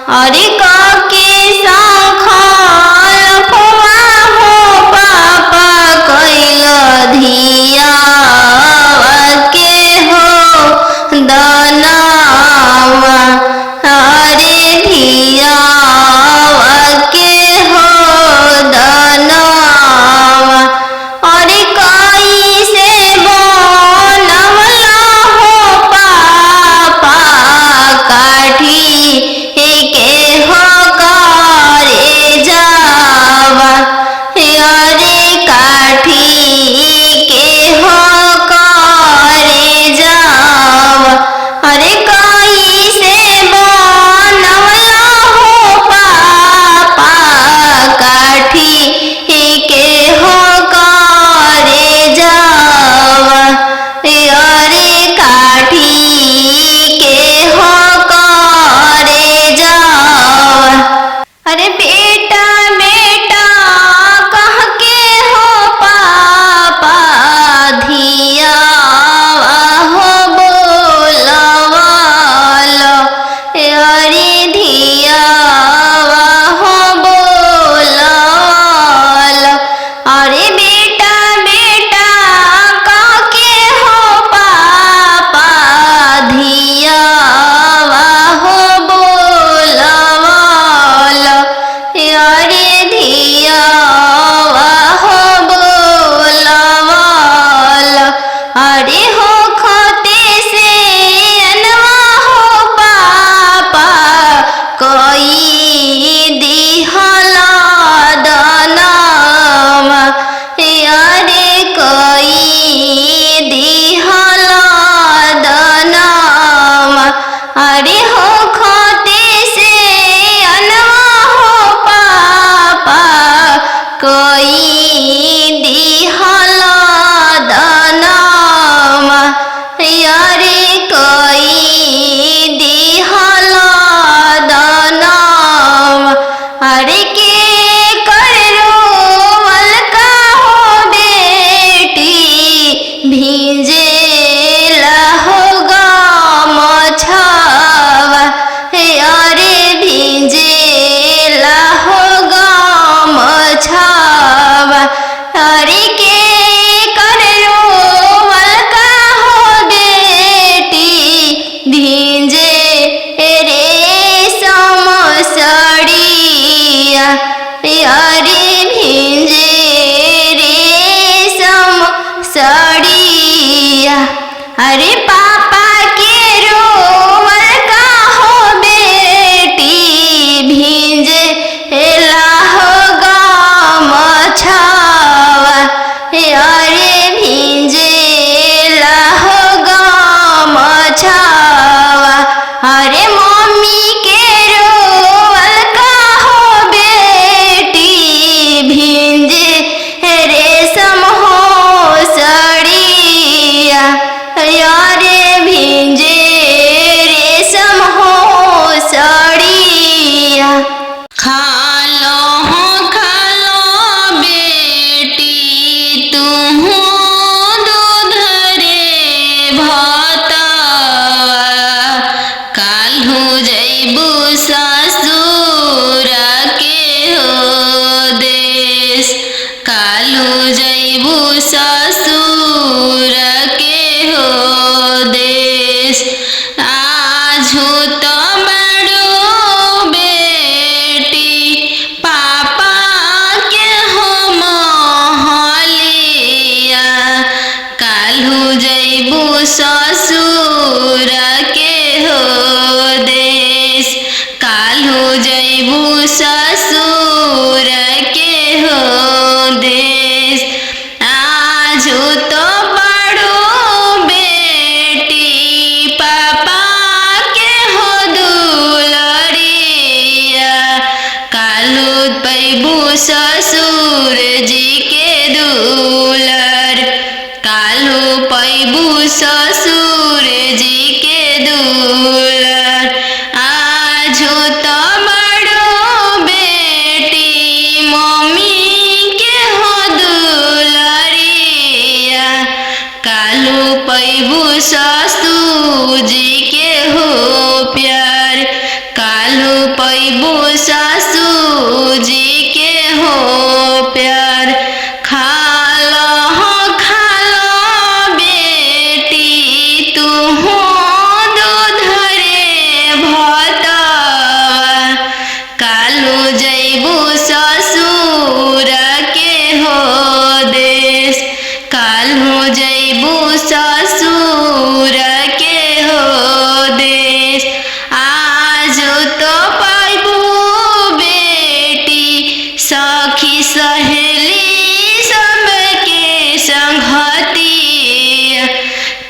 अरे काके साखल फुआ हो पापा कैल धिया के हो दनावा। अरे धिया के हो दनावा। अरे कैसे बनवला हो पापा काठी के हो करे जावा। अरे काठी के हो करे जावा। अरे कैसे बनवला हो पापा काठी के हो करे जावा। अरे काठी के हो करे जावा। अरे बेटा बेटा कह के हो पापा धिया हो बोलवालो। अरे धिया हो बोलवालो। अरे बेटा बेटा कह के हो पापा धिया हो बोलवालो। अरे धिया हो बोलवालो। अरे हो खते से अनवा हो पापा कोई दिहला दनावा। अरे कोई दिहला दनावा। अरे हो खते से अनवा हो पापा कोई दिहला दनावा। अरे कोई दिहला दनावा। अरे के करोवल का हो बेटी भीजे हो गमछावा। अरे भीजे हो गमछावा। अरे के करोवल का हो बेटी भीजे रेशम साड़िया। अरे भीजे रेशम साड़िया। अरे पापा के रोवल का हो बेटी भीजे हो गमछावा। अरे भीजे हो गमछावा। अरे मम्मी के रोवल का हो बेटी भीजे रेशम हो साड़िया। अरे भीजे रेशम हो साड़िया। खालो बेटी तुम दूध रे भातवा। काल्हू जैबू ससुर के हो देश। काल्हू जैबू ससुर के हो देश। आजू तो बड़ो बेटी पापा के हो महलिया। काल्हू जैबू ससुर के हो देश। काल्हू जैबू ससुर के हो देश। आजू तो बड़ो बेटी पापा के हो दुलरिया। काल्हू पैबू ससुर जी के दुलर। काल्हू पैबू ससुर जी के दुलर। आजू तो बड़ो बेटी मम्मी के हो दुलरिया। काल्हू पैबू ससुर जी के हो प्यार। काल्हू पैबू ससुर जी के हो प्यार। खालो बेटी तू हो दूध रे भतवा, कालू जैबू ससुर के हो देश, कालू जैबू ससुर के हो देश। आज तो पैबू बेटी सखी सहेली सबके संगती,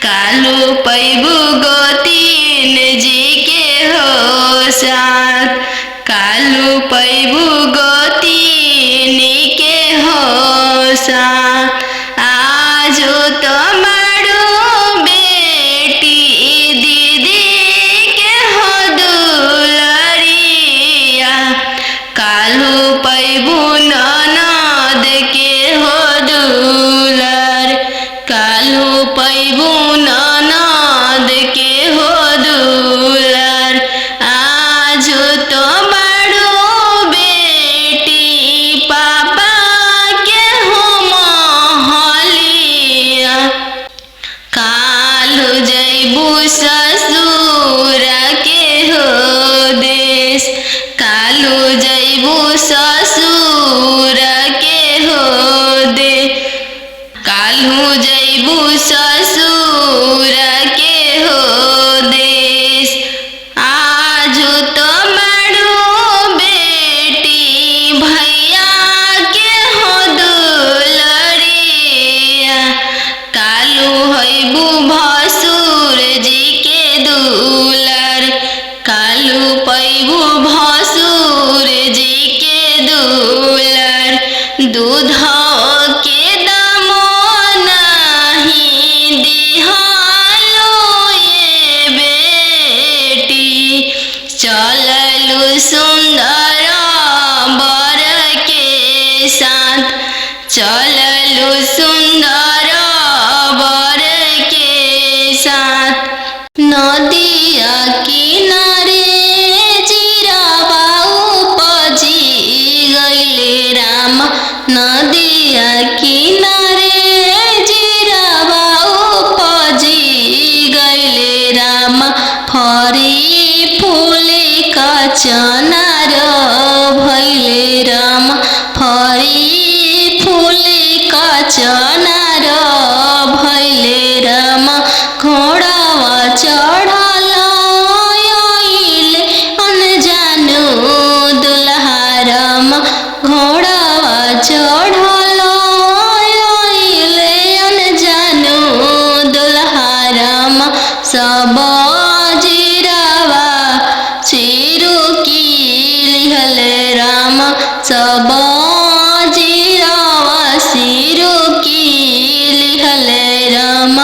कालू पैबू गोतीन जी के हो साथ, कालू पैबू गोतीन के हो साथ। आज तो मारू बेटी दीदी के हो दुलरिया, कालू पैबू ननद के हो दुलर, कालू पैबू ननद के हो दुलर। आज तो मारू बेटी पापा के हो महलिया, कालू जैबू ससुर के हो देश, कालू जैबू ससुर के हो दे, कालू जैबू ससुर के हो देश। आज तो मारू बेटी भैया के हो दुलरिया, कालू हैबू भसुर जी के दुलर, कालू पैबू भसुर जी के दुलर। दूध के दामो नहीं दिहालो ये बेटी, चललू सुंदर बर के साथ, चललू सुंदर बर के साथ। नदिया किनारे जीरावा उपजी गइले राम, नदिया किनारे जीरावा उपजी गइले राम। फरी फूले का चनार भइले राम, फरी फूले का चनार भइले राम। घोड़ावा चढ़ल आइले अनजानु दुल्हा राम, घोड़ावा चढ़ल आइले अनजानु दुल्हा राम। सब जीरावा चिरू की लिहल राम, सब जीरावा सिरू की लिहल राम।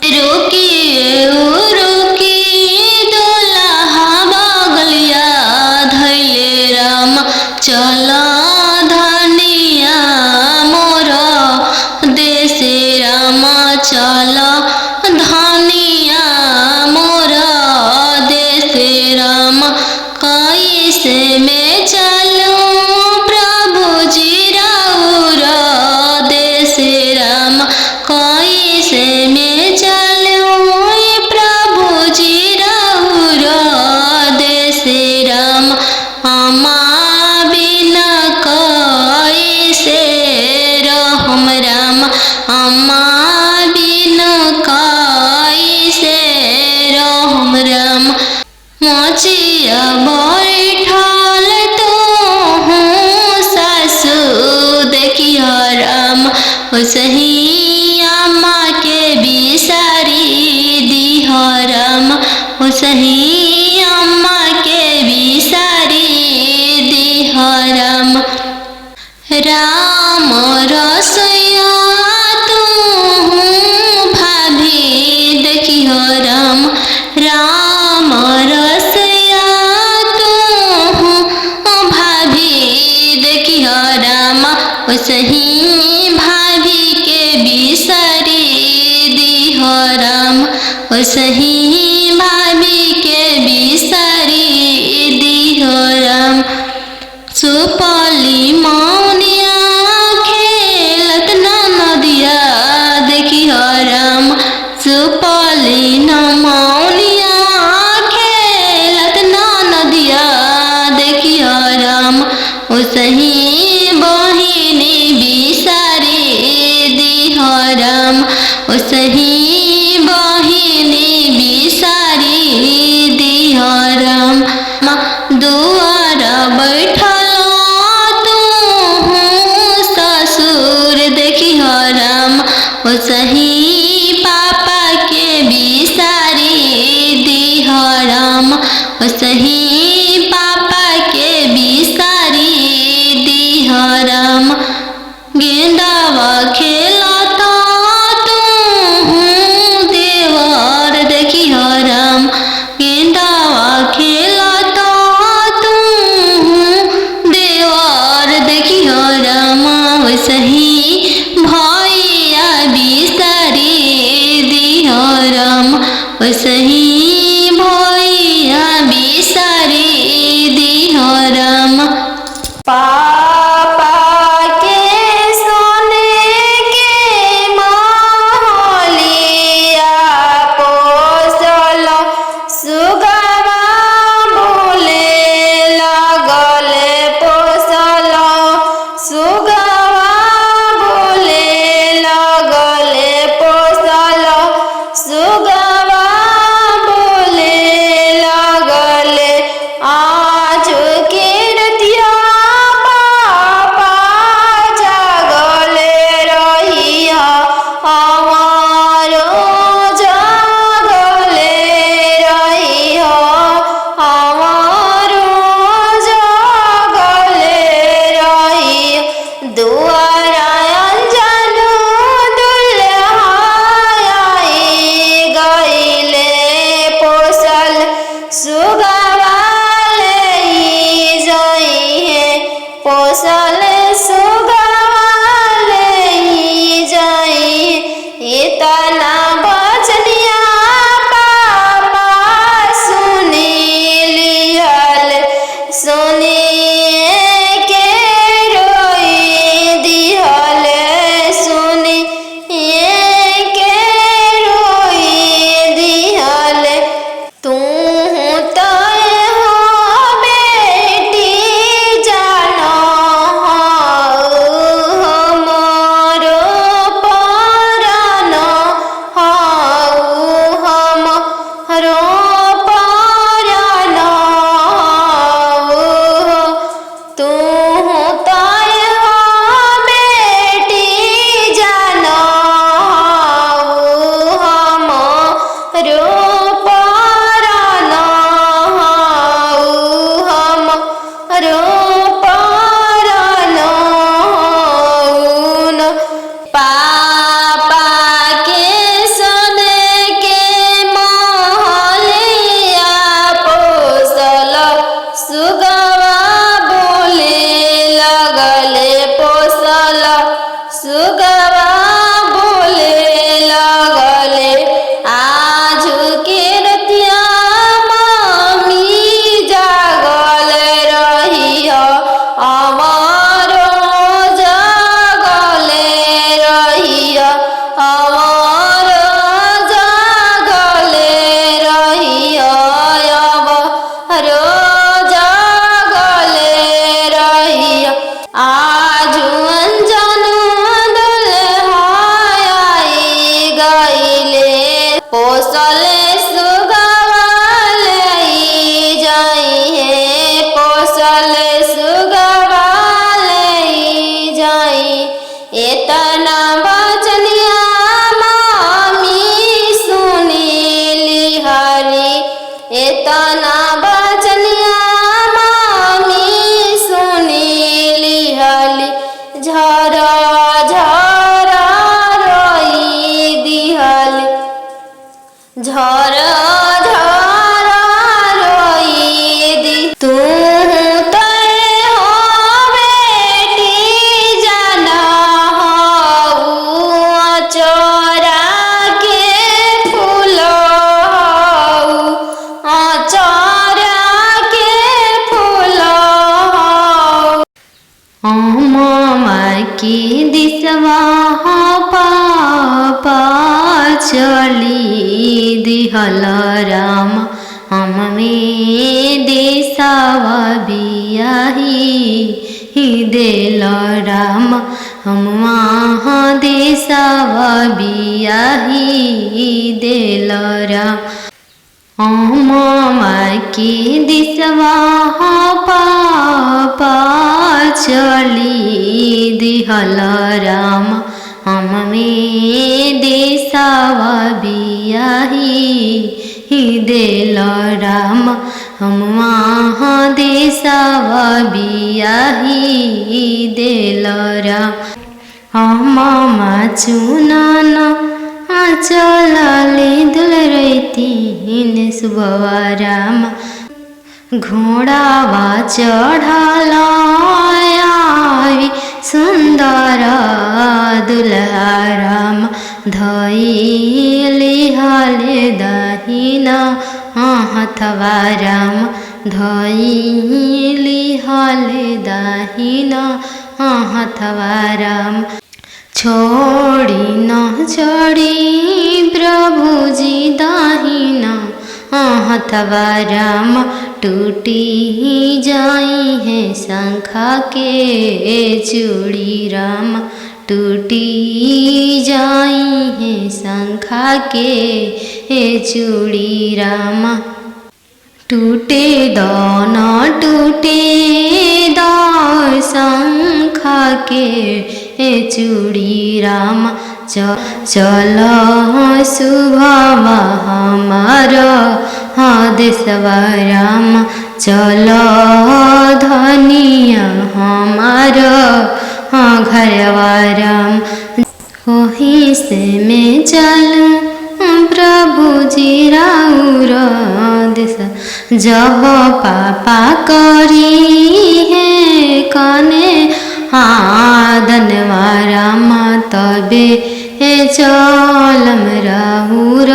रुकी दुल्हा बगलिया धैले राम, चल धनिया मोर देश राम, चल धनिया मोर देश राम। कैसे में चलूं प्रभु जी राउर देश राम, कैसे में चलूं प्रभु जी राउर देश राम। अम्मा बिना कैसे रहम राम, अम्मा बिना कैसे रहम राम। मोचिया बैठल तो हूँ सासु देखिया राम, सही अम्मा के बिसारी दिह राम, सही अम्मा के बिसारी के दिसवा पापा चली दिहल राम हम में देसावा बियाही देल राम हम वहाँ देसावा बियाही देल राम अम्मा के दिसवा पापा चली दिहल राम हम में देसावा बियाही देल राम हम वहाँ देसावा बियाही देल राम अम्मा चुनाना चलाले दुल रहीतीन सुबवा राम घोड़ावा चढ़ला आवी सुंदर दुल्हा राम धइली हाले दाहिना हथवा राम धइली हाले दाहिना हथवा राम छोड़ी न छोड़ी प्रभुजी दाहिना हथवा राम टूटी जाई है शंखा के चूड़ी राम टूटी जाई है शंखा के चूड़ी राम टूटे न टूटे शंखा के चूड़ी राम चल शुभवा हमार देशवा राम चल धनिया हमार घरवा राम वहीं से मैं चलूं प्रभुजी राउर देश जब पापा करी है कने धनवा राम तबे चलम राउर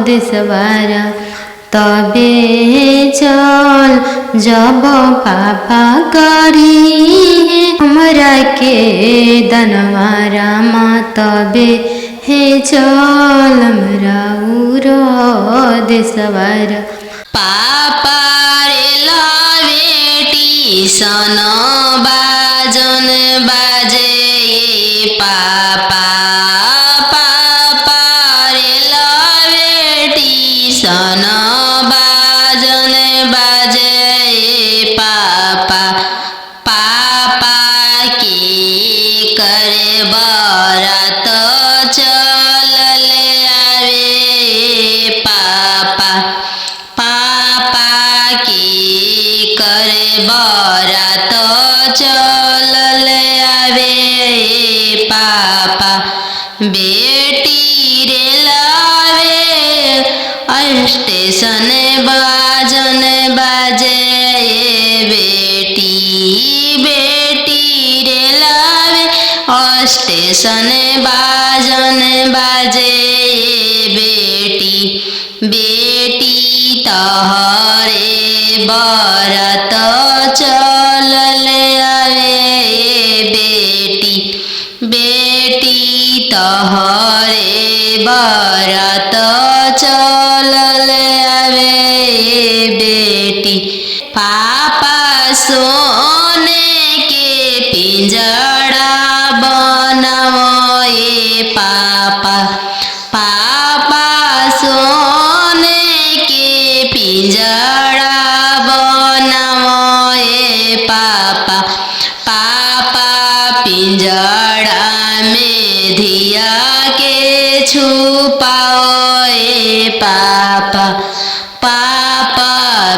देशवा राम तबे चल जब पापा करी हमरा के दनवा राम तबे चलम राउर देशवा राम पापा रे बेटी सन बाजन बाजे पापा पापा रे बेटी सन बाजन बाजे पापा पापा की करे बरात चलल आवे पापा पापा की करे बरात चलल आवे पापा बेटी रे लावे स्टेशन बाजन बाजे बेटी बेटी रे लावे स्टेशन बाजन बाजे बेटी बेटी तहरे बरात चलल आवे बेटी बेटी तहरे बरात चलल आवे बेटी पापा सोने के पिंजड़ा बनाओ पापा पापा सोने के पिंजड़ा बनाओ पापा पापा पिंजड़ा में धिया के छुपाओ पापा पापा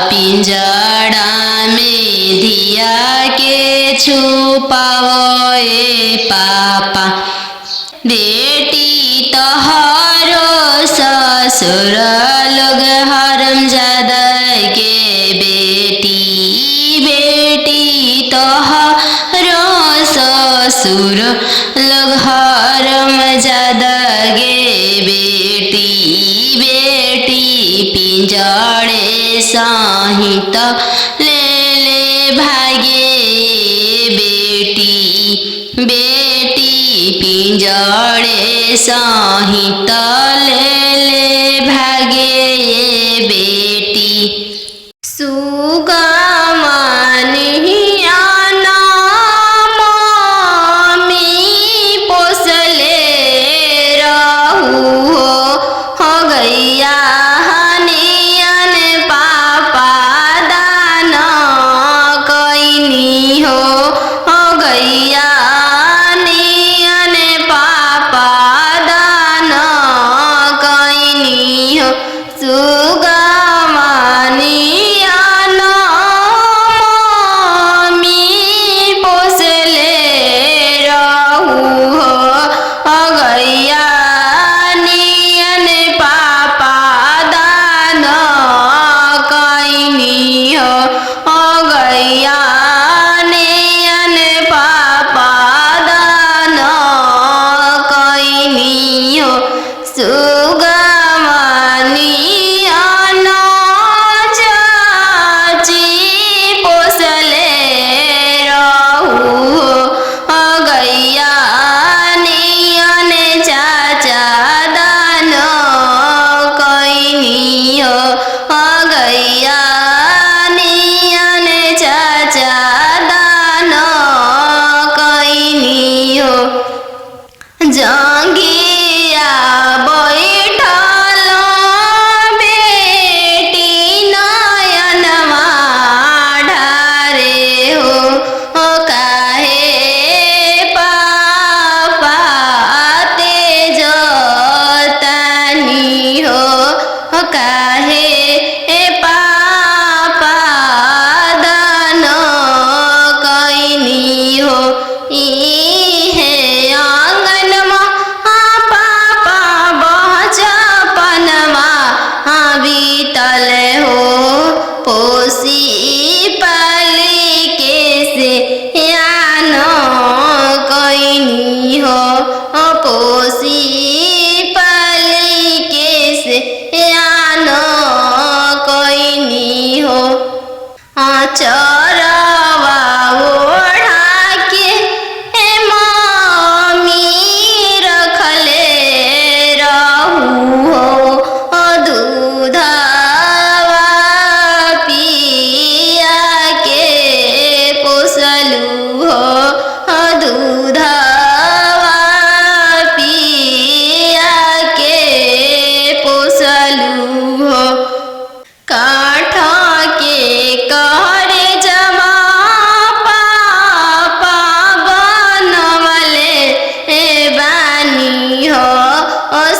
पिंजड़ा में धिया के छुपाओ पापा बेटी तोहरो ससुर लोग हरमजादा के बेटी बेटी तोहरो ससुर लोग हरमजादा गे बेटी बेटी पिंजड़े साहित ले ले भागे बेटी बेटी पिंजड़े सहित ले भागे ये बेटी सुगमनिया मम्मी पोसले रहू हो गैया हनियन पापा दान कैनी हो गैया नियन पापा दान कैनी हो सुगमनिया मम्मी पोसले रहू हो गैया नियन पापा दान कैनी हो गैया नियन पापा दान कैनी हो सुगमनिया चाची पोसले रहू हो गैया नियन चाचा दान कैनी हो गैया नियन चाचा दान कैनी हो जंगिया बैठल बेटी नयनमा ढारे हो काहे पापा तेज तानी हो काहे पापा दान कैनी हो इहे आंगनमा पापा बचपनमा बीतल हो पोसी पाली के से यान कैनी हो पोसी पाली के से यान कैनी हो चरवा ओढ़ा के मम्मी रखले रहू हो दूधवा पिया के पोसलू हो दूधवा पिया के पोसलू हो काठ के कहरे जमा पापा बनवले बानी हो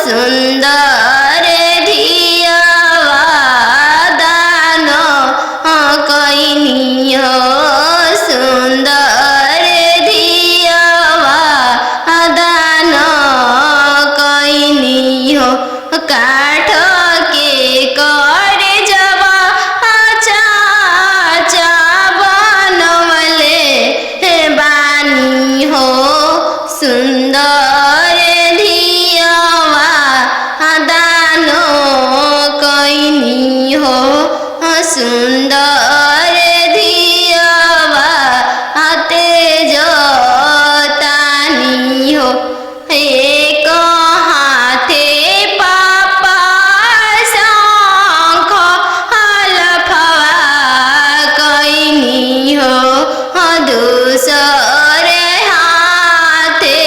सुंदर धियावा दान कैनी हो सुंदर धियावा दान कैनी हो काठ के करे जबा चाचा बनवले बानी हो सुंदर धियावा दान कैनी हो सुंदर धियावा तेज तानी हो एक हाथे पापा शंख हलफवा कैनी हो दूसरे हाथे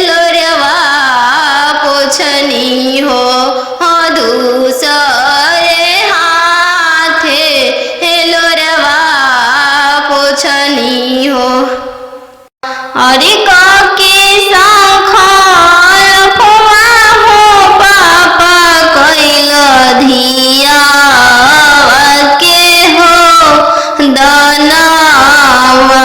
लोरवा पोछनी हो दूसरे हाथे लोरवा पोछनी हो अरे के शंख हलफवा हो पापा कैल धिया के हो दनवा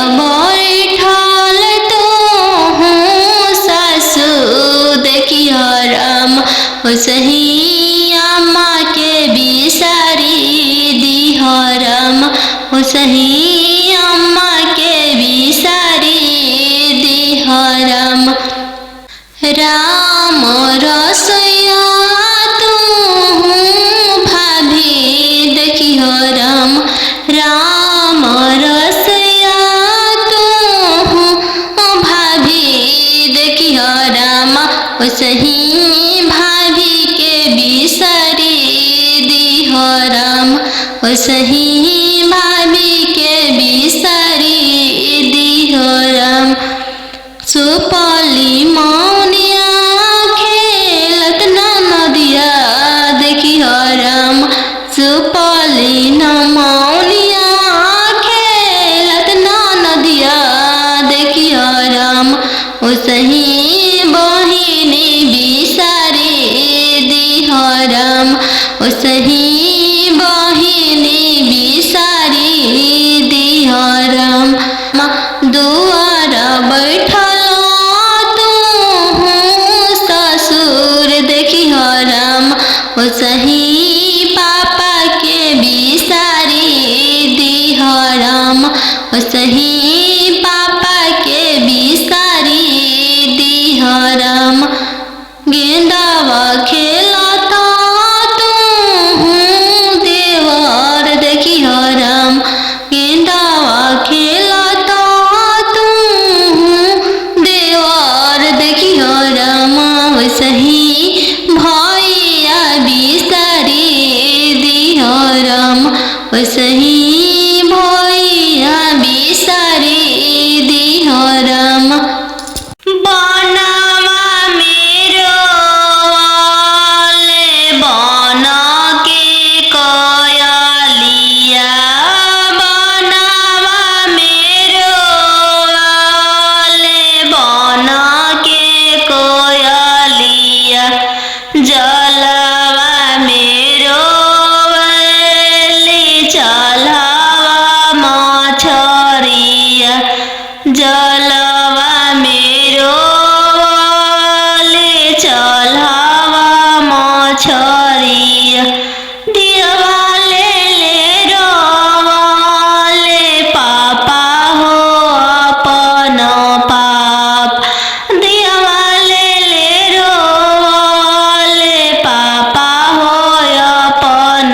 बैठल तो हूँ सासु देखियो राम ओसही अम्मा के बिसारी दिहो राम ओसही अम्मा के बिसारी दिहो राम। राम रसोइया तू भाभी देखियो राम राम रसोइया तू भाभी देखियो राम ओसही भाभी के बिसारी दिहो राम ओसही भाभी के बिसारी दिहो राम। सुपली मौनिया खेलत नदिया देखियो राम सुपली मौनिया खेलत नदिया देखियो राम ओसही बहिनी बिसारी दिहो राम ओसही बहिनी बिसारी दिहो राम। दुआर बैठल तू ससुर देखियो राम ओसही पापा के बिसारी दिहो राम ओसही पापा के बिसारी दिहो राम। गेंदावा खेलता तू देवर देखियो राम गेंदावा खेलता तू देवर देखियो राम ओसही भैया बिसारी दिहो राम ओसही भैया बिसारी दिहो राम। बनवा मेरो वाले बन के कयलिया बनवा मेरो वाले बन के कोयलिया जलवा मेरो वाले चलवा मछरिया जलवा मेरो वाले चलवा मछरिया दिवाले ले रोवाले पापा हो अपन पाप दिवाले ले रोवाले पापा हो अपन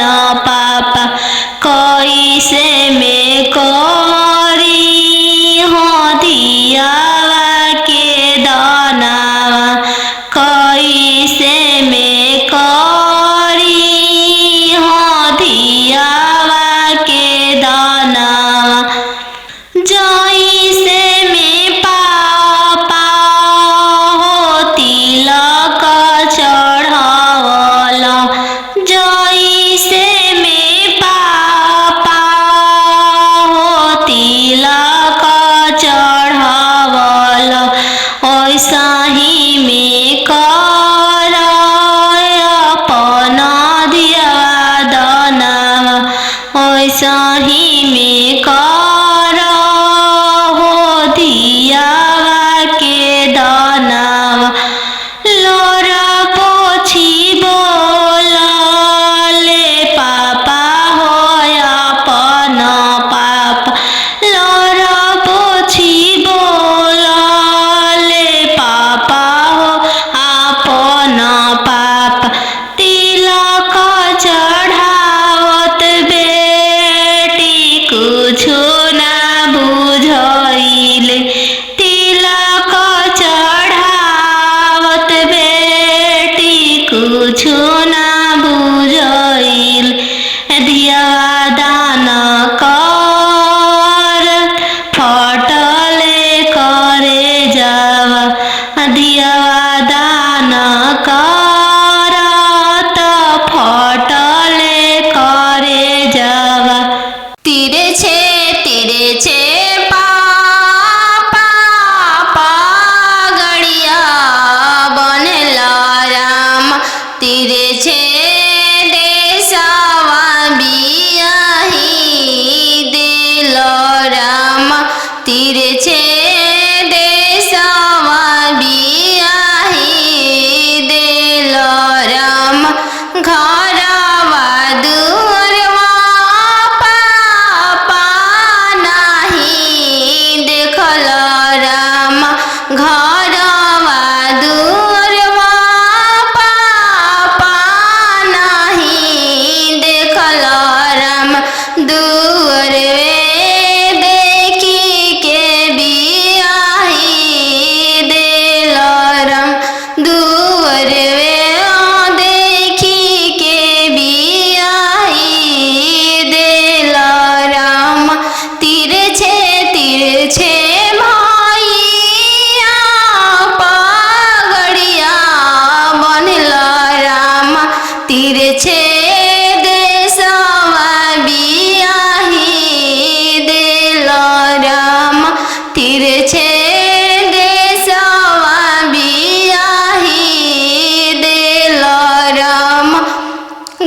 पापा कैसे में करी हो दियावा के दानावा कैसे में करी हो दियावा के दानावा जैसे में पापा हो तिलक चढ़ावला जैसे में पापा हो तिलक चढ़ावला वैसा ही में कर अपन दियावा दानावा वैसा ही में कर हो दियावा के दानावा। लोरा पोछी बोलले पापा हो अपन पापा लोरा पोछी बोलले पापा हो अपन पापा तिलक चढ़ावत बेटी कुछो ना बुझाइले तिलक चढ़ावत बेटी कुछो ना बुझाइल दियावा दान कर फटले करे जावा दियावा दान कर त फटले करे जावा। तीरे छे पापा गड़िया बनेला राम तीरे छे देशवा बियाही दिल राम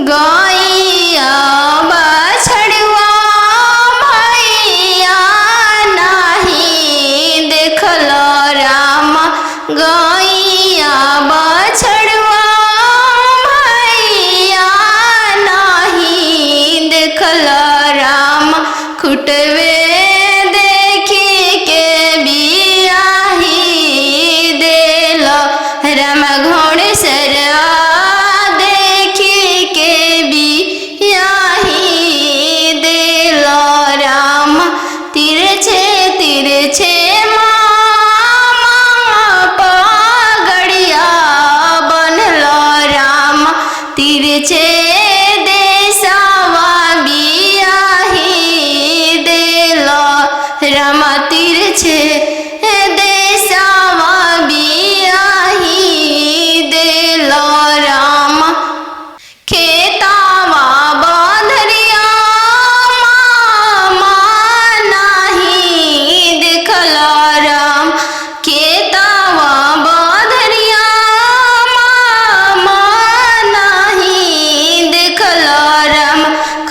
गैया बछड़ुआ भैया नहीं देखल राम, गैया बछड़ुआ भैया नहीं देखल राम, खुटवे देखी के बियाही देल राम, घोड़सरवा देखी के बियाही देल राम, तिरछे तिरछे मामा पगड़िया बनल राम, तिरछे देशवा बियाही देल राम, तिरछे देशवा बियाही देल राम, खेतावा बंधरिया मामा नहीं देखल राम, खेतावा बंधरिया मामा नहीं देखल राम,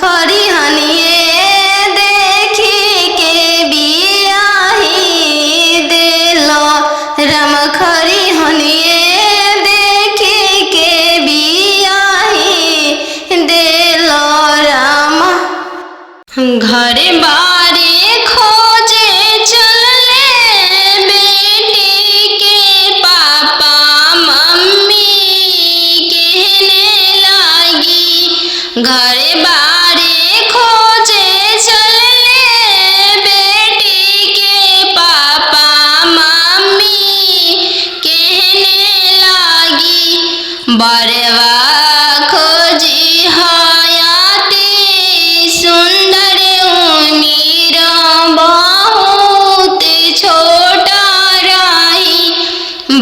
खरिहनिए देखी के बियाही देल राम, खरिहनिए देखी के बियाही देल राम, घरे बारे खोजे चलले बेटी के पापा मम्मी कहने लगी, घरे बारे खोजे चलले बेटी के पापा मम्मी कहने लगी, बरवा खोजी हयाती सुंदर उमीर बहुत छोटा रही,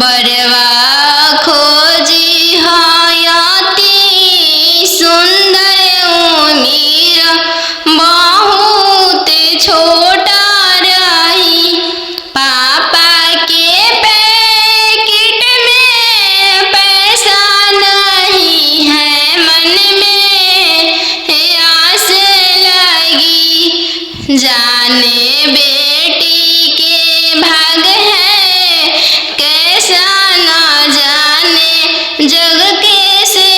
बरवा खोजी हयाती सुंदर उमीर बहुत छोटा रही, पापा के पैकेट में पैसा नहीं है, मन में आस लगी, जाने बेटी के भाग है कैसा न जाने, जग कैसे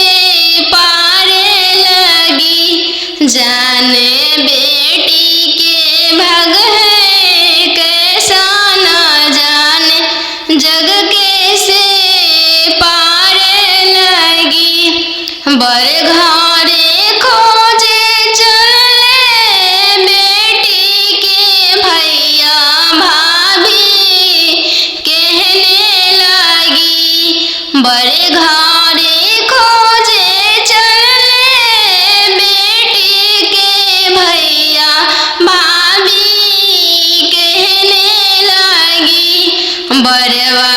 पारे लगी, जाने बेटी के भाग है कैसा न जाने, जग कैसे पारे लगी, बर घरे खोजे चलले बेटी के भैया भाभी कहने लगी, बड़े घरे खोजे चलले बेटी के भैया भाभी कहने लगी, बरवा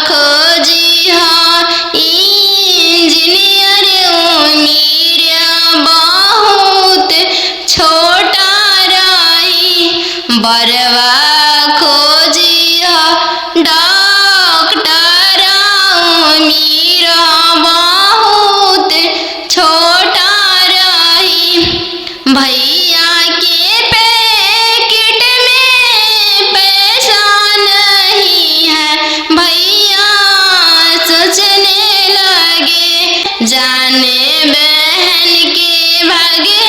खोजी हाँ इंजीनियर उमीर बहुत छोटा रही, बरवा खोजी हाँ डॉक्टर उमीर बहुत छोटा रही, भैया के पैकेट में पैसा नहीं है, भैया सोचने लगे, जाने बहन के भागे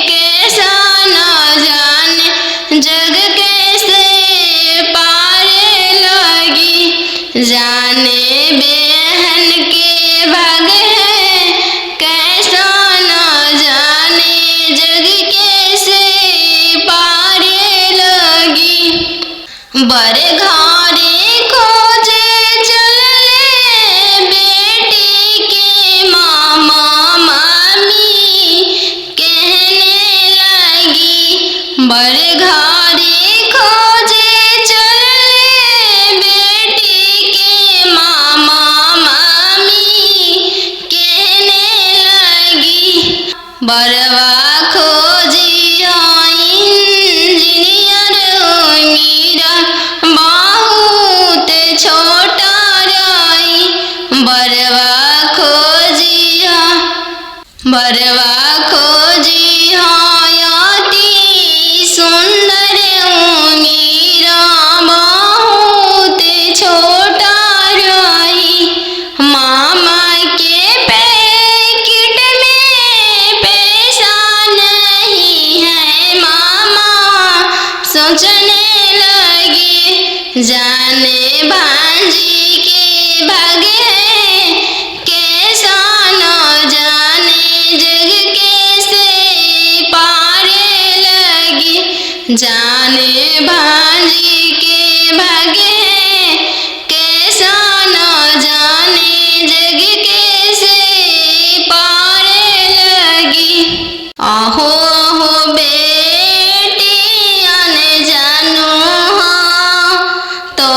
कैसा न जाने, जग कैसे पारे लगी, जाने बहन के भागे कैसा न जाने, जग कैसे पारे लगी, बड़े घरे खोजे चलले बेटी के मामा मामी कहने लगी, बड़े घरे खोजे चलले बेटी के मामा मामी कहने लगी, बरवा खोजी इंजीनियर उमीर बहुत छोटा रही, बरवा खोजिया बरवा खोजी अति सुंदर मीरा बहुत छोटा रही। मामा के पैकेट में पैसा नहीं है। मामा सोचने लगे जाने भांजी के भागे हैं कैसा न जाने जग कैसे पारे लगी। जाने भांजी के भागे हैं कैसा न जाने जग कैसे पारे लगी। आहो हो बेटी अन जानू हाँ तो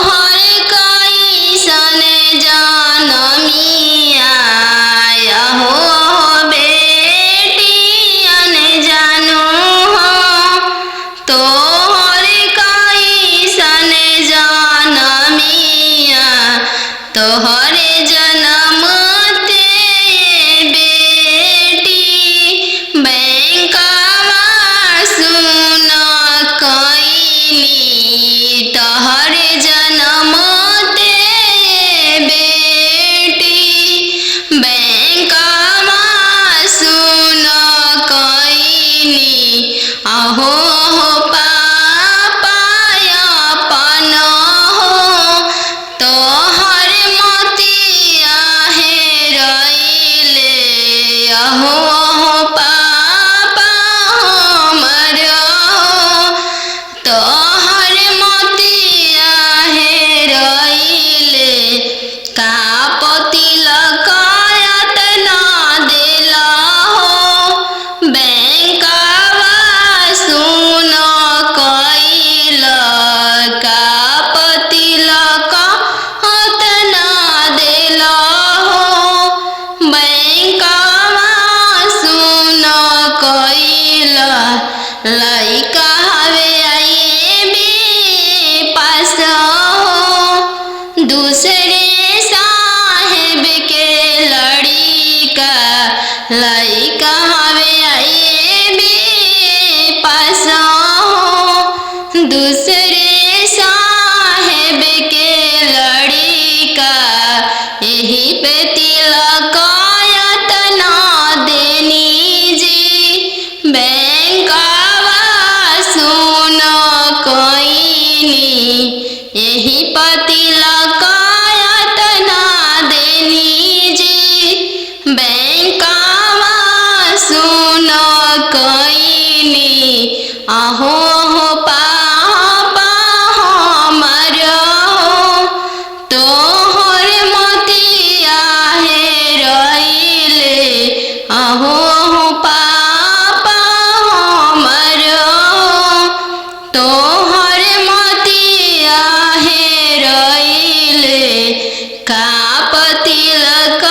हर कोई सन जानमिया। आहो बेटी अन जानू हाँ तो हर कोई सन जानमिया। तोहरे जन्म ते बेटी बैंकवा सुन कईनी। तोहरे जन्म ते बेटी बैंकवा सुन कईनी। आहो हो पापा अपन हो तोहर मोतिया हेरैले। आहो हो पापा हमर हो तोहर मोतिया हेरैले। का तिलक एतना देला हो बैंकवा सुन कईल। का तिलक एतना देला हो बैंकवा सुन कईल। लइका हवे आईबी पास हो दूसरे साहेब के लड़िका। लइका हवे आईबी पास हो दूसरे साहेब के लड़िका। यही पे तिलक एतना देनी जी बैंकवा सुन कईनी। यही पे तिलक एतना देनी जी बैंकवा सुन कईनी। आहो हो पापा हमर हो तोहर मोतिया हेरैले। आहो हो पापा हमर हो तोहर मोतिया हेरैले। का तिलक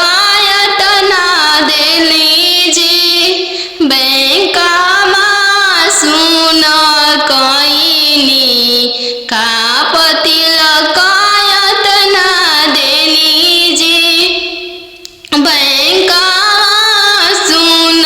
एतना देली जी बैंकवा सुन कईनी। का तिलक एतना देली जी बैंकवा सुन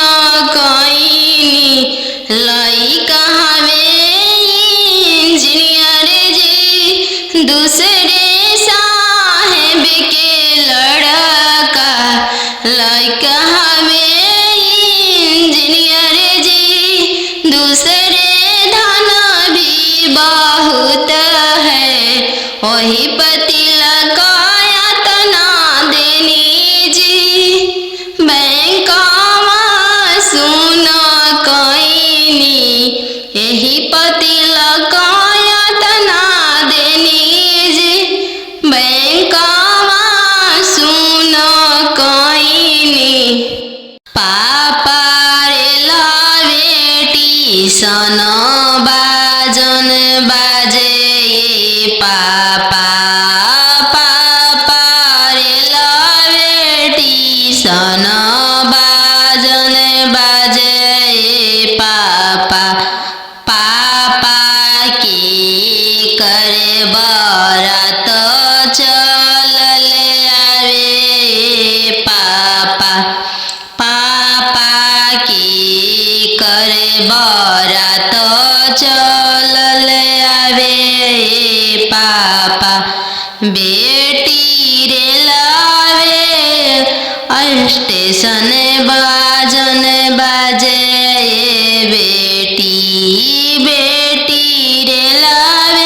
स्टेशन बाजन बाजे बेटी बेटी रे लावे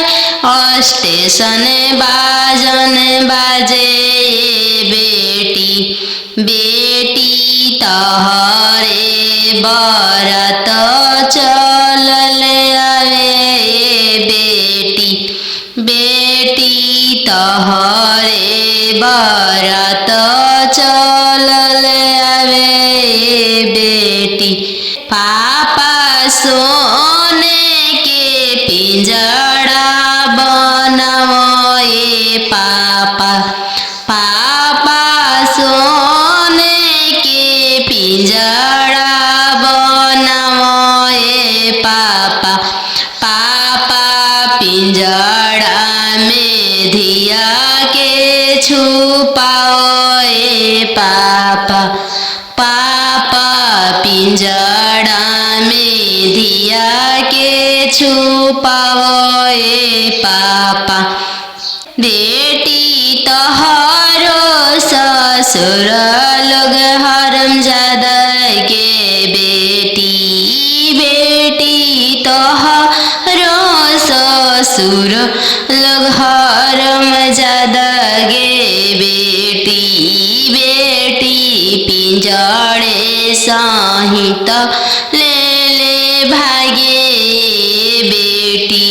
स्टेशन बाजन बाजे बेटी बेटी तोहरे बरत चलल आवे बेटी बेटी तोहरे बरत चलल आवे बेटी पापा सोने के पिंजड़ा बनाओ पापा पापा सोने के पिंजड़ा बनाओ पापा पापा पिंजड़ा में धिया के छुपाओ पापा पापा पिंजड़ा में धिया के छुपाओ पापा बेटी तोहरो ससुर लोग हरमजादा के बेटी बेटी तोहरो ससुर लोग हरमजादा गे बेटी बेटी पिंजड़े सहित ले ले भागे बेटी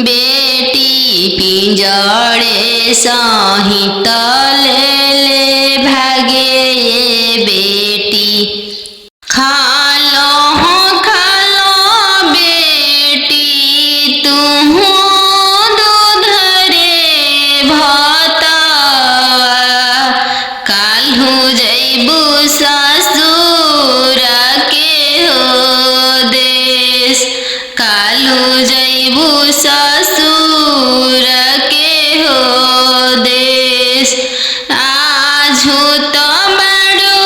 बेटी पिंजड़े सहित ले ले भागे बेटी खालो बेटी तुम दूध रे भाता काल्हू जैबू ससुर के हो देश काल्हू जैबू ससुर के हो देश आजू तो बड़ो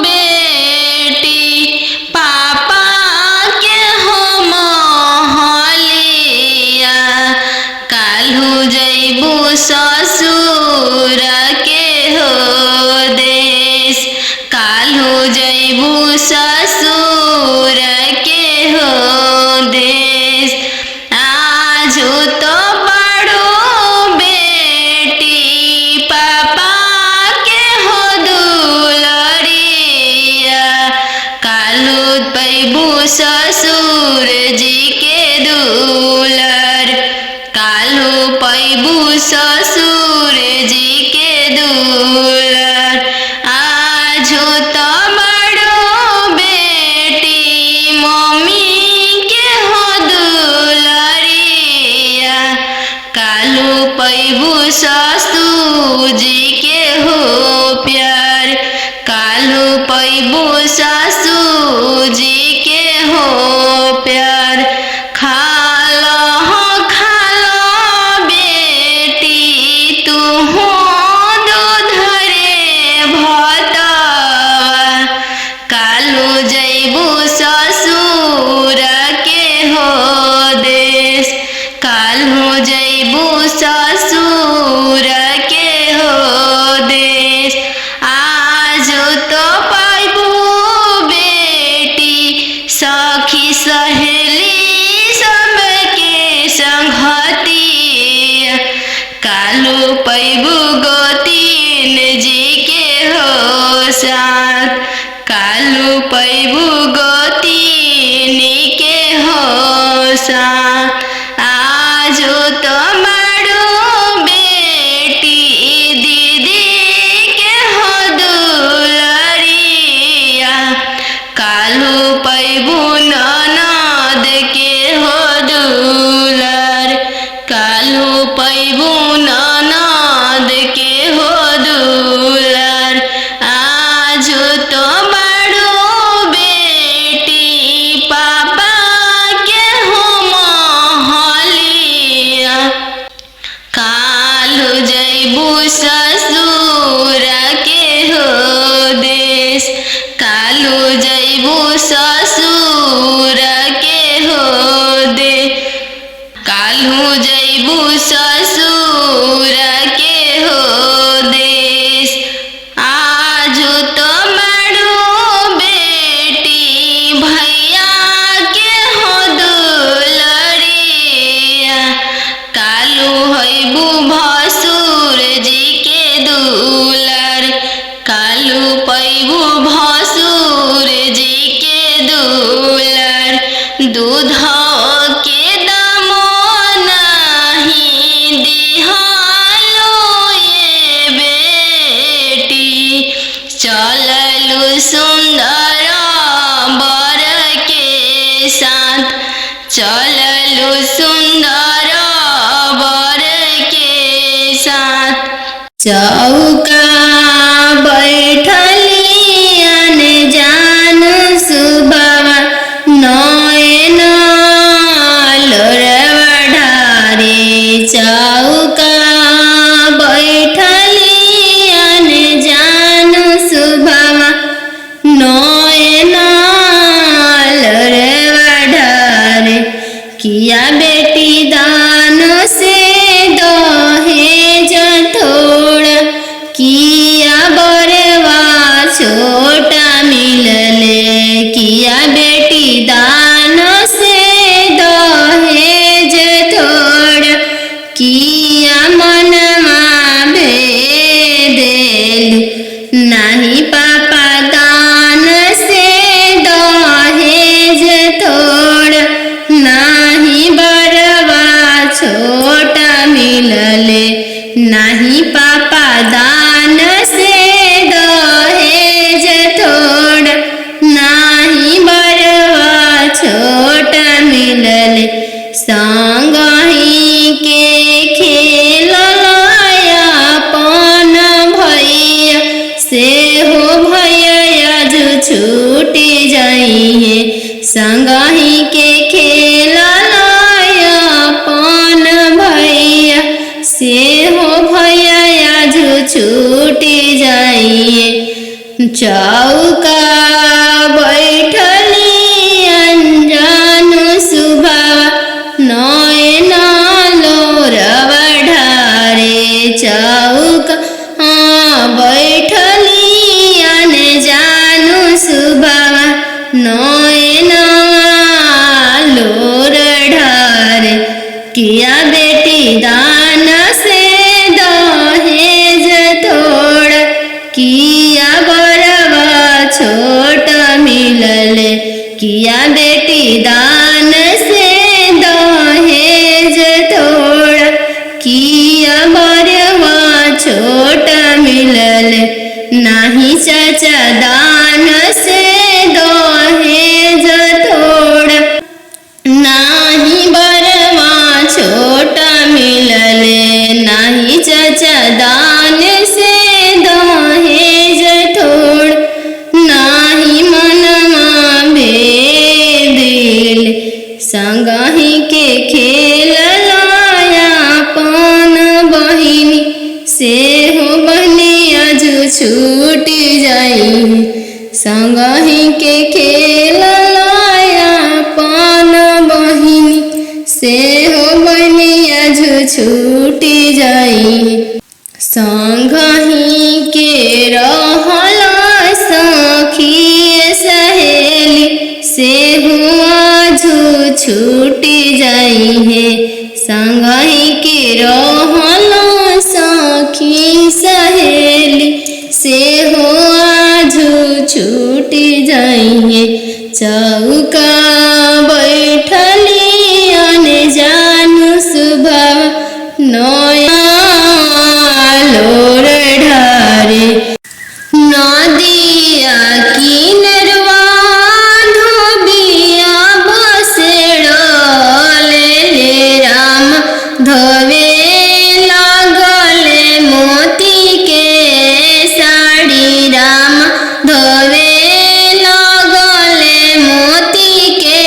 बेटी पापा के हो महलिया काल्हू जैबू ससुर के हो देश काल्हू जैबू ससुर के हो देश आजू तो बड़ो बेटी पापा के हो दुलरिया काल्हू पैबू ससुर जी के दुलर काल्हू पैबू ससुर जी के दुलर आजू तो बड़ो बेटी मम्मी के हो दुलरिया काल्हू पैबू ससुर जी के हो प्यार काल्हू पैबू ससुर जी के हो प्यार खालो बेटी तू दूध रे भाता काल्हू जैबू ससुर के हो देश काल्हू जैबू ससुर के हो देश आजू तो पाइबू बेटी सखी सहेली सबके संगती काल्हू पैबू गोतीन जी के हो साथ काल्हू पैबू गोतीन के हो साथ आजू तो बड़ो बेटी दीदी के हो दुलरिया काल्हू पैबू ननद के हो दुलर काल्हू पैबू ननद के हो दुलर आजू तो बड़ो बेटी पापा के हो महलिया काल्हू जैबू ससुर के हो देश काल्हू जैबू ससुर के हो दे काल्हू जैबू ससुर के हो देश आजू तो चौका बैठली अने जान सुबवा नयन लोरवा ढारे चौका बैठली अने जान सुबवा नयन लोरवा ढारे किया बेटी दान से दहेज थोड़ा किया बरवा छोटा मिलले किया बेटी दान से दहेज थोड़ा किया मनमा भेदेलु नहीं पापा दान से दहेज थोड़ा नहीं बरवा छोटा मिलले नहीं पापा दान से दहेज थोड़ा नहीं बरवा छोटा मिलले संगही के खेललाया पन भैया से हो भैया जो छूटी जाइए संगही के खेललाया पन भैया से हो भैया जो छूटी जाइए चौका बैठली अनजान सुबवा नयन लोरवा ढारे चौका बैठली अनजान सुबवा नयन लोर ढारे किया बेटी दान से दहेज थोड़ा किया बरवा छोटा मिलले किया बेटी दान से दहेज थोड़ा किया बरवा छोटा मिलले नहीं चाचा दान से दहेज थोड़ा नहीं बरवा छोटा मिलले नहीं चाचा दान से दहेज थोड़ा नहीं मनमा भेदिल संगही के खेललाया पन बहिनी से हो बनिया जो छूटी जाई संगही के खेललाया पन बहिनी से हो बनिया जो छूटी जाई संगही के रहला सखी सहेली से हुआ जो छूटी जाई है संगही के रहला सखी सहेली से हुआ जो छूटी जाई है चौका बैठली अने जानू सुबवा नया लोर ढारे नदिया किनरवा धोबिया बसेड़ले ले राम धोवे लागले मोती के साड़ी राम धोवे लागले मोती के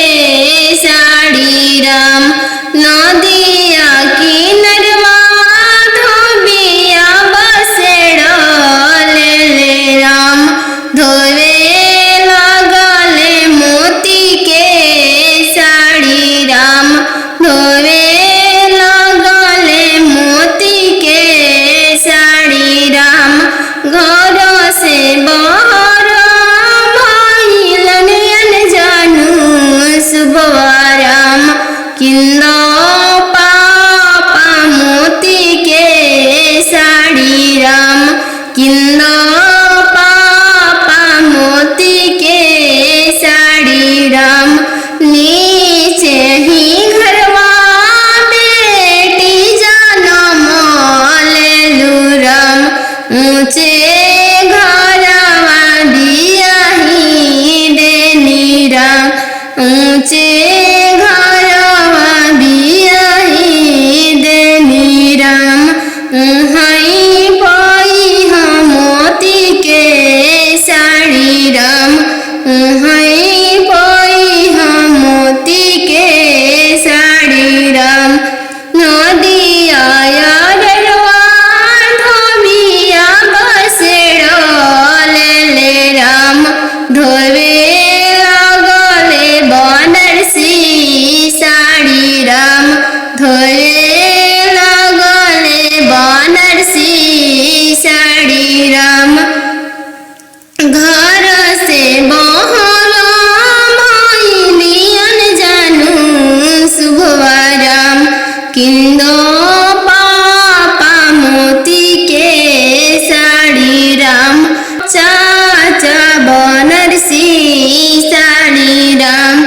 बनारसी साड़ी राम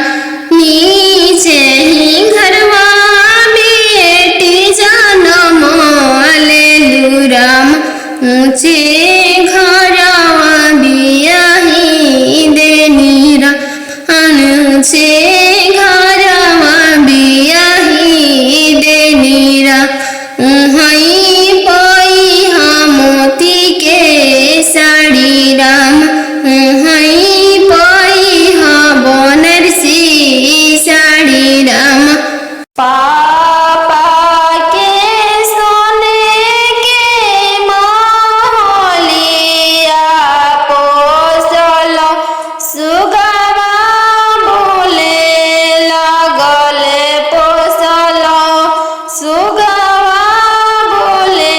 नीचे ही घरवा बेटी जन्म लेलू राम ऊंचे घरवा बियाही देनी राम ऊंचे घरवा बियाही देनी राम उहई पइहा मोती के साड़ी राम उहई पइहा बनारसी साड़ी राम पापा के सोने के महलिया पोसल सुगवा बोले लगले पोसल सुगवा बोले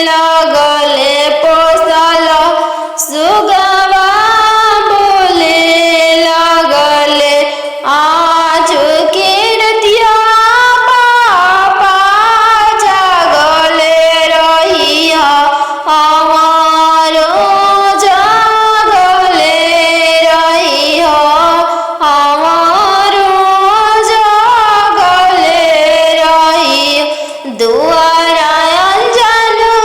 लगले पोसल सुगवा बोले लगले आज के रतिया पापा जागले रहिया हमारो जागले रहिया हमारो जागले रहिया दुआरा अंजनु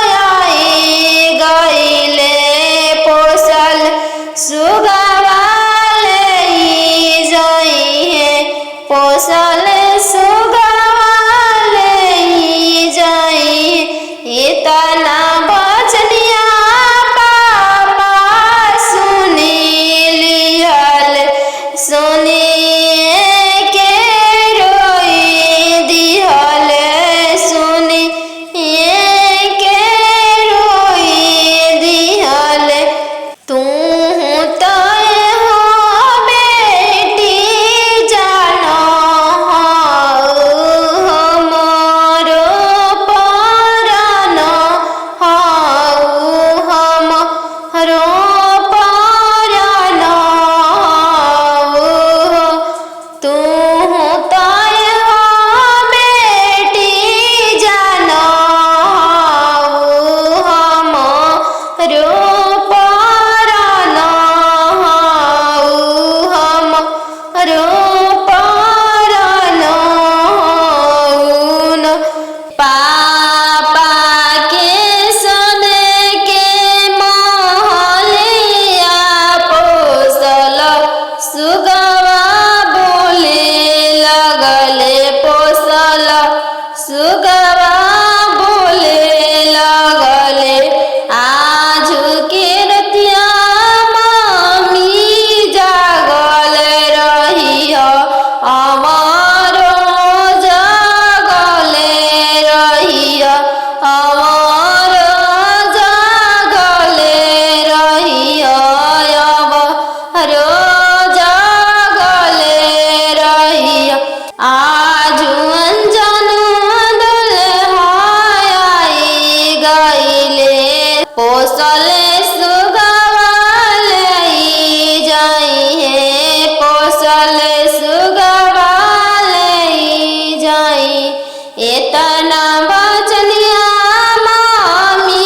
दुल्हाई गईले पोसल सुगवा ले जाई है पोसल सुगवा ले जाई इतना बचनिया पापा सुनी लिहल सुनिए के रोई दिहल सुनिए के रोई दिहल तू तय हो बेटी जानो हमारो परानो हमारो परानो तू तय हो बेटी जानो हमारो परानो हमारो परानो पापा के सोने के महलिया पोसल सुगवा बोले लगले पोसल सुगवा बोले लगले आज के रतिया मम्मी जागल रहिया हमारो जागले रहिया हमारो जागले रहिया हमारो जागले रहिया आज अंजनु दुल्हाई गईले पोसल सुगवा ले जाई है पोसल सुगवा ले जाई इतना बचनिया मामी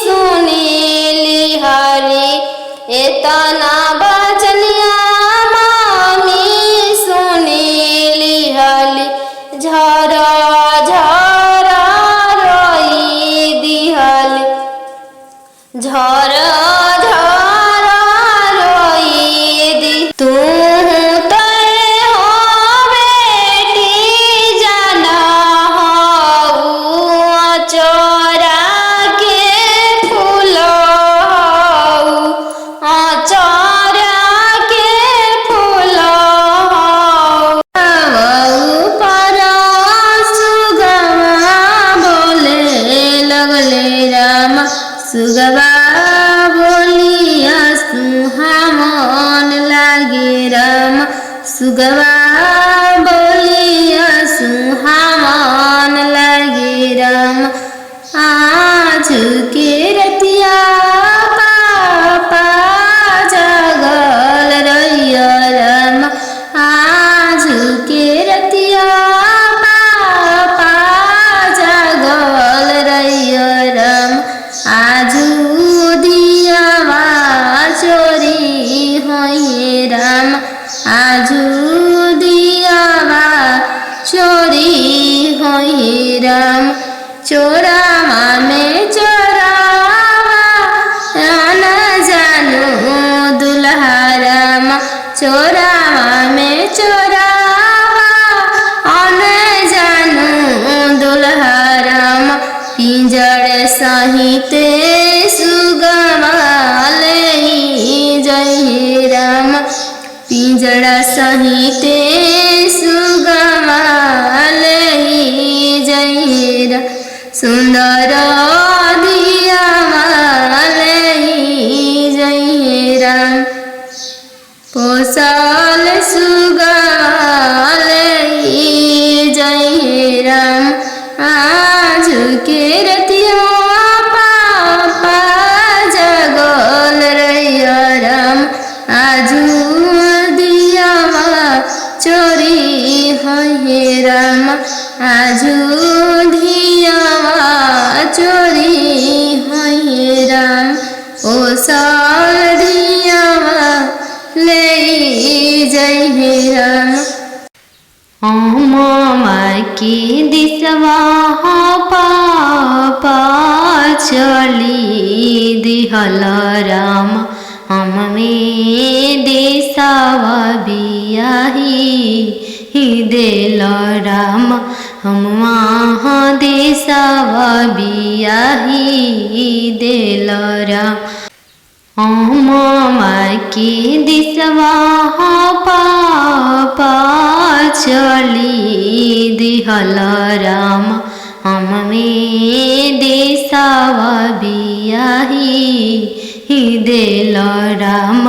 सुनी लिहरी इतना बचनिया मामी सुनी लिहली झरा झरा रोई दिहली झरा झरा रोई दी तू तय हो बेटी जाना चोरा के फूल चोरा के फूल पर सुगवा बोले लगले राम सुगवा बोलिया सुहावन लागे राम सुगवा बोलिया सुहावन लागे राम आज के रतिया पापा जागल रहिया राम आज के रतिया पापा जागल रहिया राम आज दियावा पिंजड़ा सहिते सुगमा लई जहिरा सुंदर दियावा लई जहिरा पोसल सुगमा लई जहिरा आज के रतिया पापा जगल रहिया राम आजू दियावा चोरी है राम आजू दियावा चोरी है राम ओ साल दियावा ले जय राम मामा की दिसवा पापा चली दिहल राम हम में देसावा बियाही देल राम हम वहाँ देसावा बियाही देल राम मामा की दिसवा पापा चली दिहल राम हम में देसावा बियाही देल राम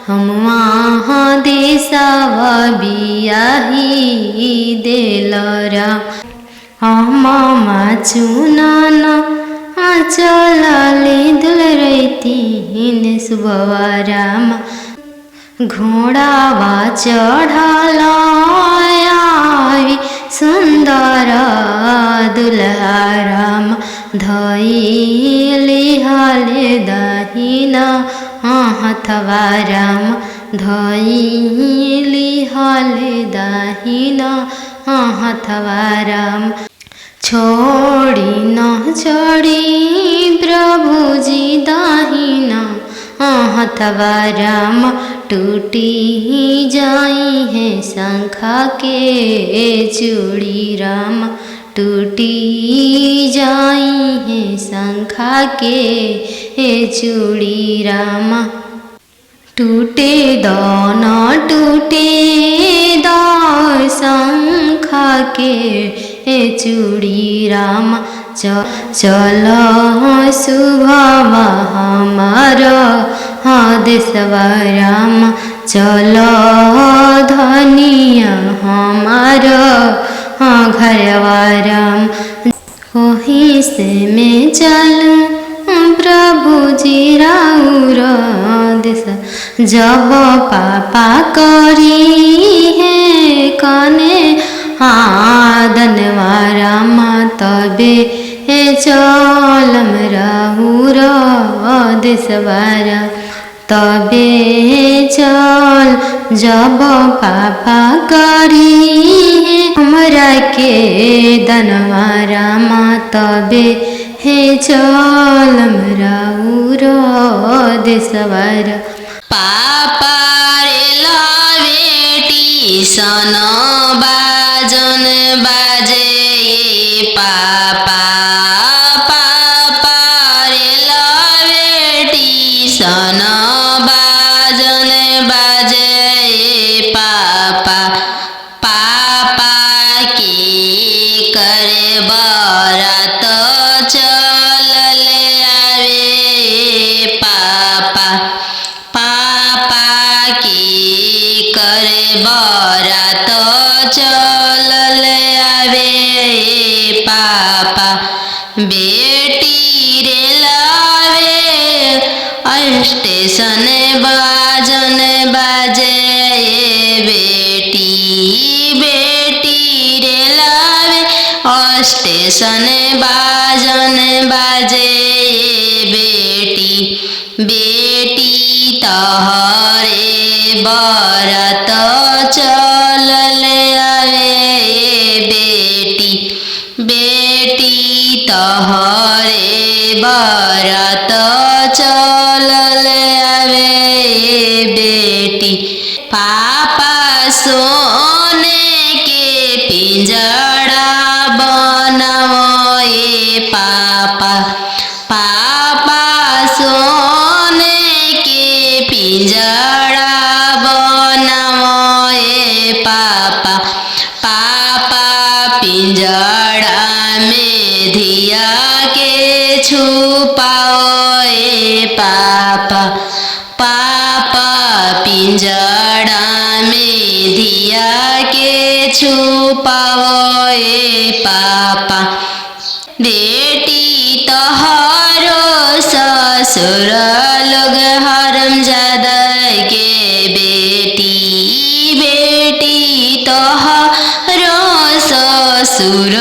हम वहाँ देसावा बियाही देल राम मामा चुनान चलले दुल रही सुबवा राम घोड़ावा चढ़ल सुंदर दुल्हा राम धइले हले दहिना हथवा राम धइले हले दहिना हथवा राम छोड़ी न छोड़ी प्रभुजी दाहिना हथवा राम टूटी जाई है शंखा के चूड़ी राम टूटी जाई है शंखा के चूड़ी राम टूटे दान टूटे दार शंखा के चूड़ी राम चल शुभवा हमार देशवा राम चल धनिया हमार घरवा राम वहीं से मैं चलूं प्रभु जी राउर देश जब पापा करी है कने आदनवा राम तबे चलम राउर देशवारा तबे चल जब पापा करी हमरा के दनवा राम तबे चलम राउर देशवारा पापा रे बेटी सन बाजन बाजे पापा पापा रे बेटी सन बाजन बाजे पापा पापा की करे बरात चल आवे पापा पापा की करे बरात चल आवे पापा बेटी रे लावे स्टेशन बाजन बाजे बेटी बेटी रे लावे स्टेशन बाजन बाजे बेटी बेटी तहरे बरात चल आवे बेटी बेटी तहरे बरात चल आवे बेटी पापा सोने के पिंजड़ा बनाओ पापा पापा सोने के पिंजड़ा बनाओ छुपावो ए पापा। बेटी तोहरो ससुर लोग हरामजादा के बेटी, बेटी तोहरो ससुर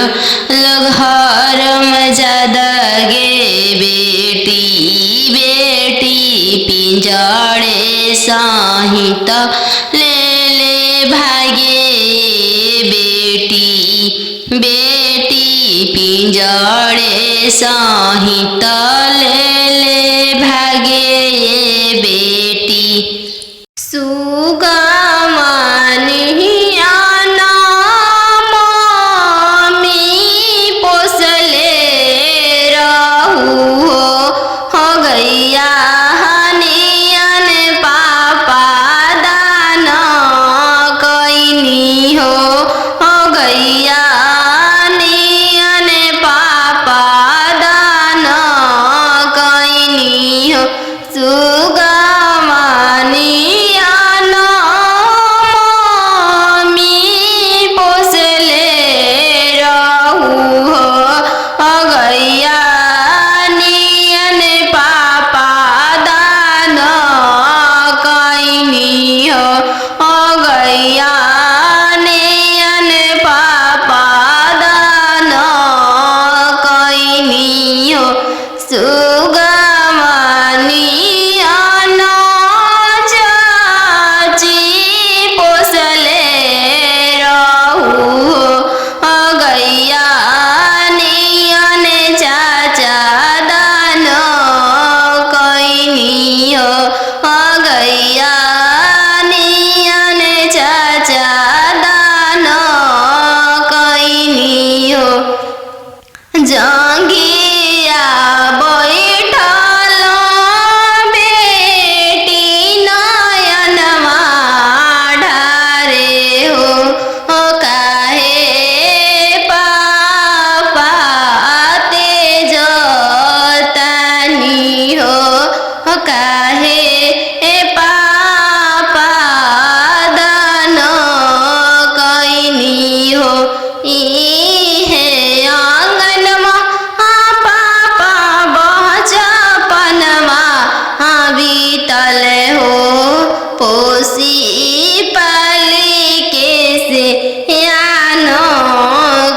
लोग हरामजादा गे बेटी, बेटी पिंजड़े सहित ले ले भागे बेटी, बेटी पिंजड़े सहित ले ले भागे बेटी। सुगमनिया मम्मी पोसले रहू हो गैया हनियन पापा दान कैनी हो गैया हनियन पापा दान कैनी हो। सुगमनिया मम्मी पोसले रहू हो गैया नियन पापा दान कैनी हो गैया नियन पापा दान कैनी हो। सुगमनिया चाची पोसले रहू हो गैया नियन चाचा दान कैनी हो गैया नियन चाचा दान कैनी हो। जंगिया बैठल बेटी नयनमा ढारे हो काहे पापा तेज तानी हो काहे पापा दान कैनी हो। इहे आंगनमा पापा बचपनमा बीतल हो पोसी पाली के से यान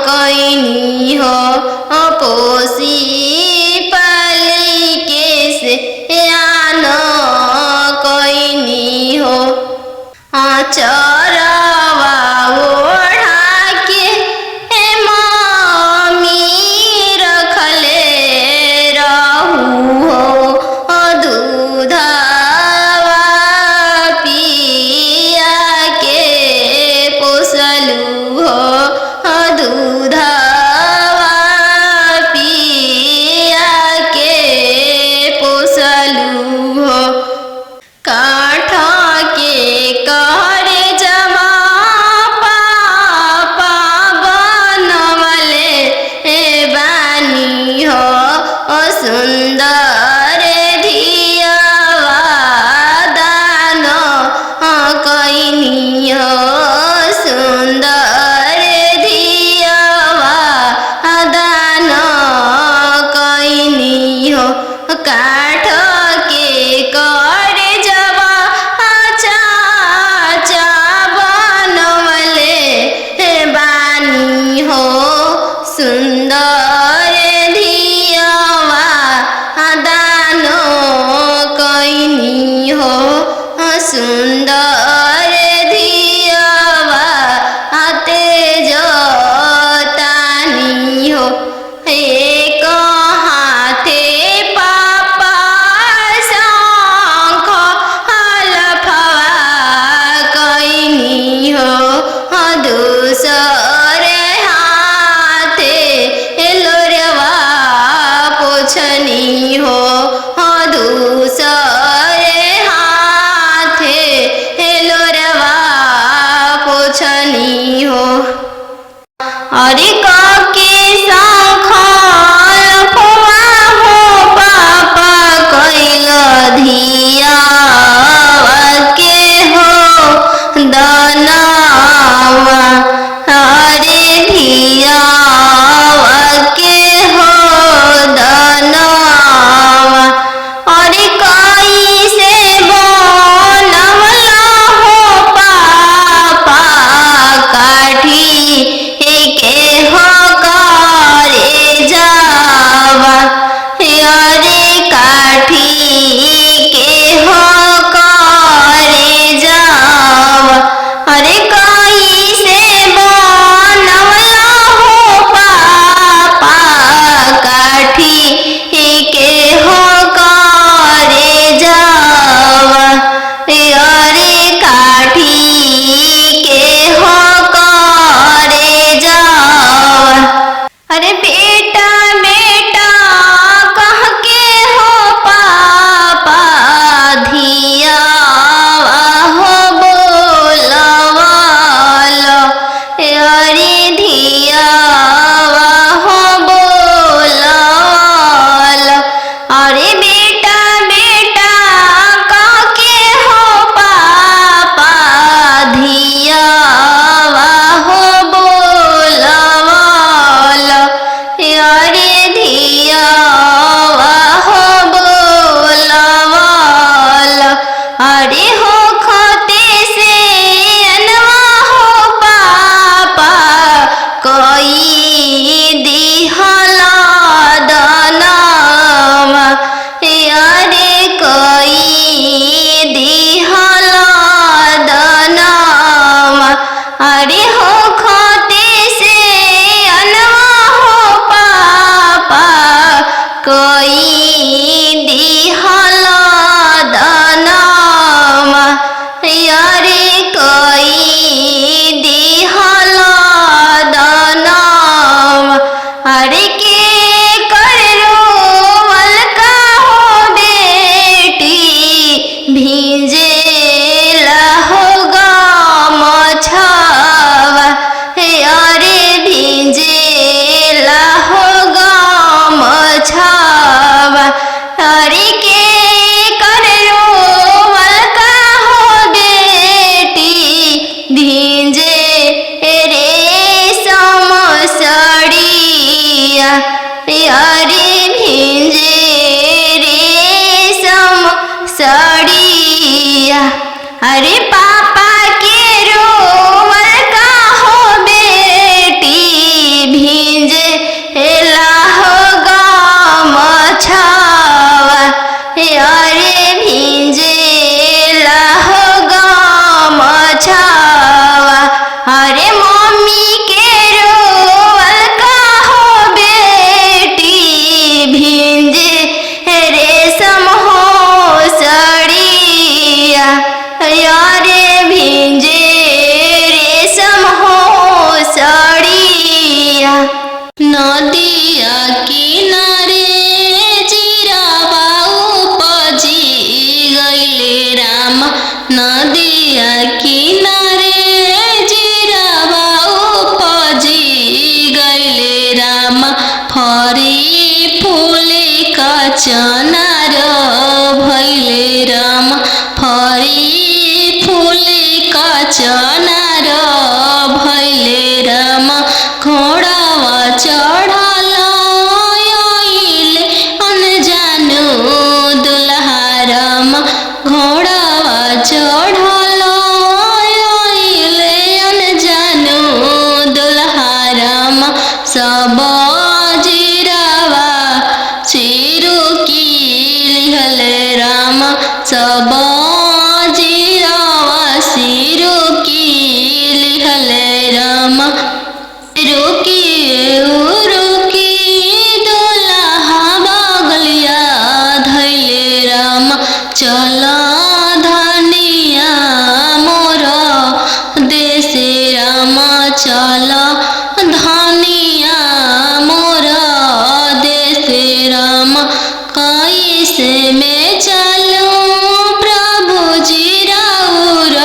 कैनी हो पोसी पाली के से यान कैनी हो। चरवा ओढ़ा के मम्मी रखले रहू हो दूधवा पिया के पोसलू हो दूधवा पिया के पोसलू हो। काठ के करे जमा पापा बनवले बानी हो सुंदर धियावा दान कैनी हो सुंदर धियावा दान कैनी हो। काठ के करे जवा चाचा बनवले बानी हो सुंदर धियावा दान कैनी हो सुंदर धियावा तेज तानी हो। एक हाथे पापा शंख हलफवा कैनी हो दूसरे हाथे लोरवा पोछनी हो दूसरे हाथे लोरवा पोछनी हो। अरे के शंख हलफवा हो पापा कैल धिया के हो दनावा कचनार भैले राम घोड़ावा चढ़ल आइले अनजानु दुल्हा राम घोड़ावा चढ़ल आइले अनजानु दुल्हा राम सब जीरावा चिरु की लिहले राम सब जीरावा सिरु की लिहले राम रुकी रुकी दुल्हा बगलिया धैले राम चल धनिया मोर देश राम चल धनिया मोर देश राम कैसे में चलूं प्रभु जी राउर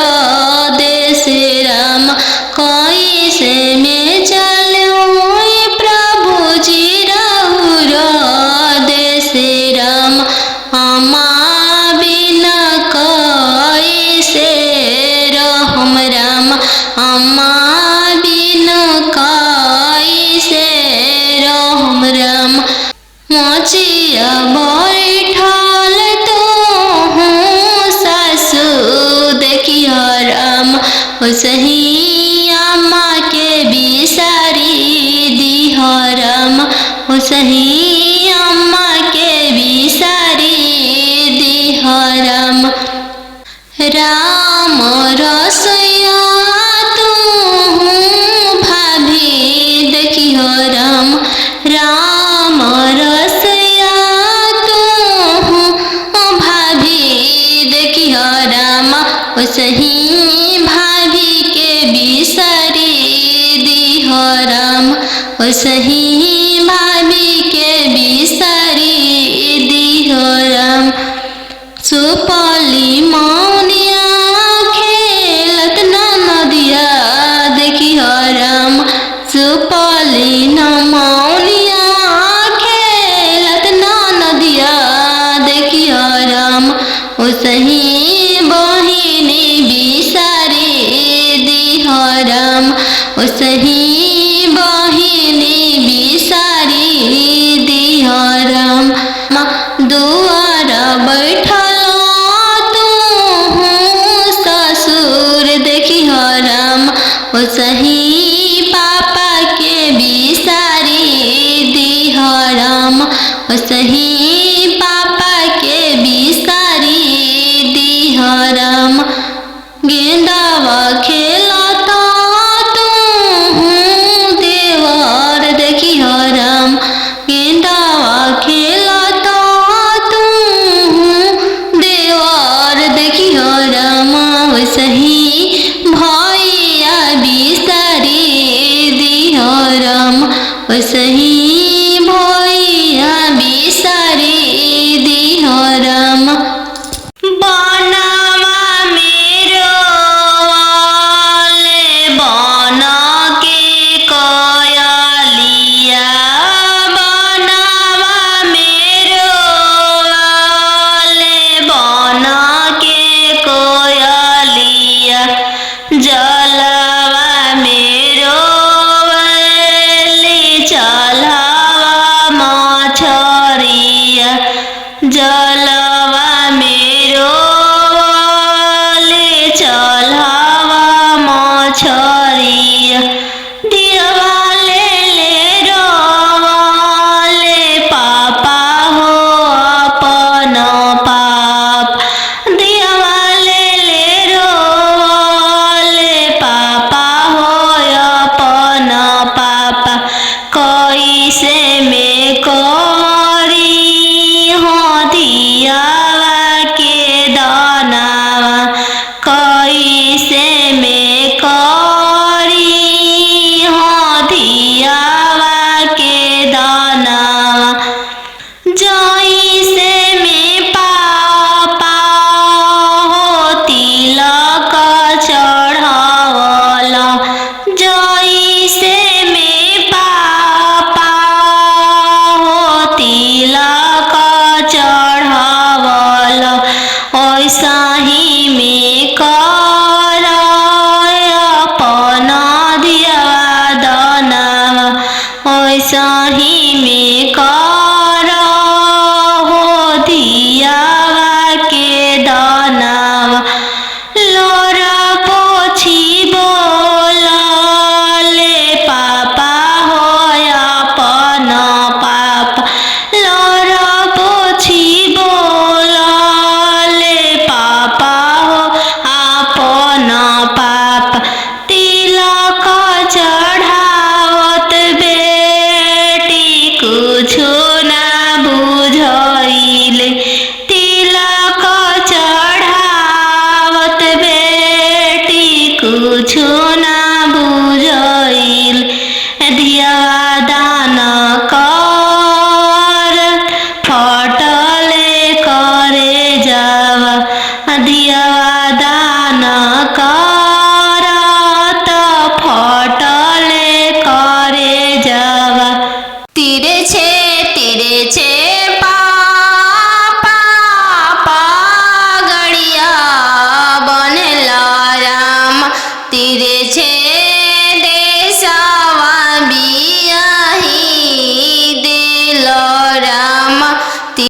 देश राम कैसे में चलूं प्रभु जी राउर देश राम अम्मा बिना कैसे रहम राम अम्मा बिना कैसे रहम राम मोचिया बैठल तो हूँ सासु देखिया राम सही अम्मा के बिसारी दिह राम सही अम्मा के बिसारी दिह राम राम रसोया तू भाभी देखिह राम राम रसोया तू भाभी देखिह राम सही भाभी के बिसारी दिह राम सही भाभी के बिसारी दिह राम सुपली मौनिया खेलत नदिया देखिह राम सुपली न मौनिया खेलत नदिया देखिह राम सही बहिनी बिसारी दिह राम सही